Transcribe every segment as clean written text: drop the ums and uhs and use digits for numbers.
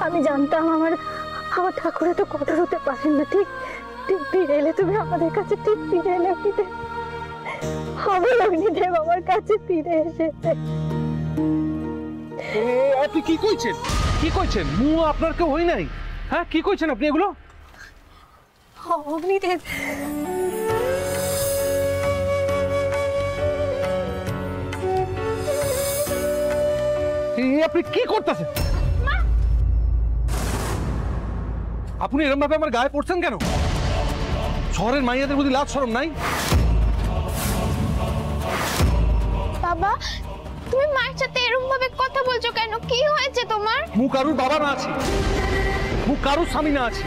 আমি জানতাম আমার আমার ঠাকুরে তো কঠোর হতে পারেন না। ঠিক ঠিক ফিরে এলে তুমি আমাদের কাছে, ঠিক ফিরে এলে আমার অগ্নিদেব আমার কাছে ফিরে এসেছে। আপনি কি কইছেন? কি কইছেন? মু আপনার কেউ হই নাই। হ্যাঁ, কি কইছেন আপনি এগুলো? অগ্নিদেব আপনি কি করতেছেন? আপনি এরকম ভাবে আমার গায়ে পড়ছেন কেন? শহরের মাইয়াদের প্রতি লাজ শরম নাই? বাবা, তুমি মায়ের সাথে এরকম ভাবে কথা বলছো কেন? কি হয়েছে তোমার? মু কারুর বাবা না আছি, মু কারুর স্বামী না আছি।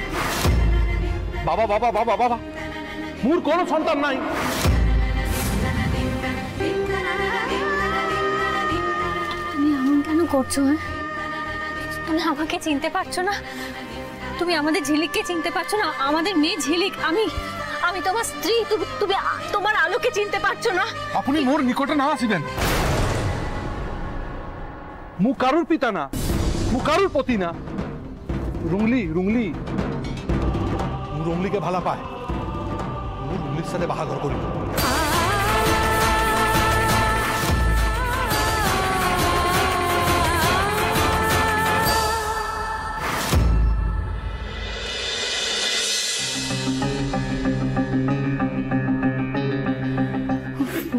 বাবা বাবা বাবা বাবা, মুর কোনো সন্তান নাই। তুমি এমন কেন করছো? তুমি আমাকে চিনতে পারছো না? তুমি আমাদের ঝিলিককে চিনতে পারছো না? আমাদের মেয়ে ঝিলিক, আমি আমি তোমার স্ত্রী। তুমি তুমি তোমার আলোকে চিনতে পারছো না? আপনি মোর নিকটে না আসিবেন। মু কারুর পিতা না, মু কারুর পতি না। রুংলি রুংলি রুংলিকে ভালা পায়, মু রুংলির সাথে বাহাঘর করিব।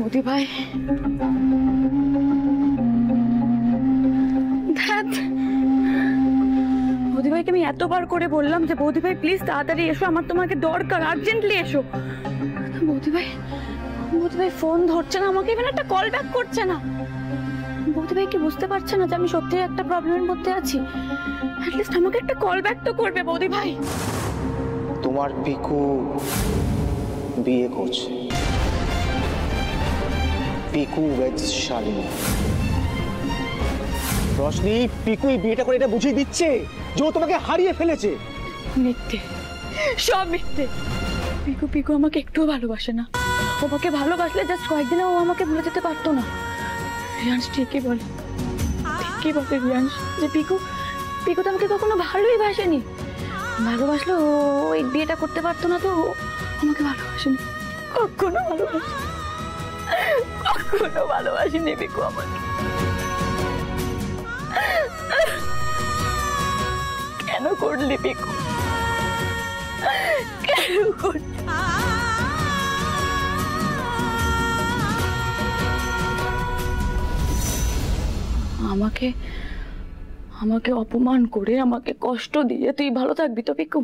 মোদি ভাই, বৌদি ভাইকে আমি এতবার করে বললাম যে বৌদি ভাই প্লিজ তাড়াতাড়ি এসো, আমার তোমাকে দরকার, আর্জেন্টলি এসো। বৌদি ভাই ফোন ধরছে না, আমাকে ইভেন একটা কল ব্যাক করছে না। বৌদি ভাই কি বুঝতে পারছে না যে আমি সত্যি একটা প্রবলেমের মধ্যে আছি? অ্যাটলিস্ট আমাকে একটা কল ব্যাক তো করবে বৌদি ভাই। তোমার পিকু বিয়ে করছে, পিকু ওয়েডস শালিনী। রশনি, পিকুই বিয়েটা করে এটা বুঝিয়ে দিচ্ছে যে ও তোমাকে হারিয়ে ফেলেছে। মিথ্যে, সব মিথ্যে। পিকু আমাকে একটুও ভালোবাসে না। ওকে ভালোবাসলে জাস্ট কয়েকদিনে ও আমাকে ভুলে যেতে পারতো না। রিয়াংশ ঠিকই বলে রিয়াংশ যে পিকু তো আমাকে কখনো ভালোই বাসেনি। ভালোবাসলে ও এই বিয়েটা করতে পারতো না। তো আমাকে ভালোবাসেনি, কখনো ভালোবাসেনি পিকু আমাকে। কেন করলি পিকু? কেন করলি? আমাকে অপমান করে, আমাকে কষ্ট দিয়ে তুই ভালো থাকবি তো পিকু?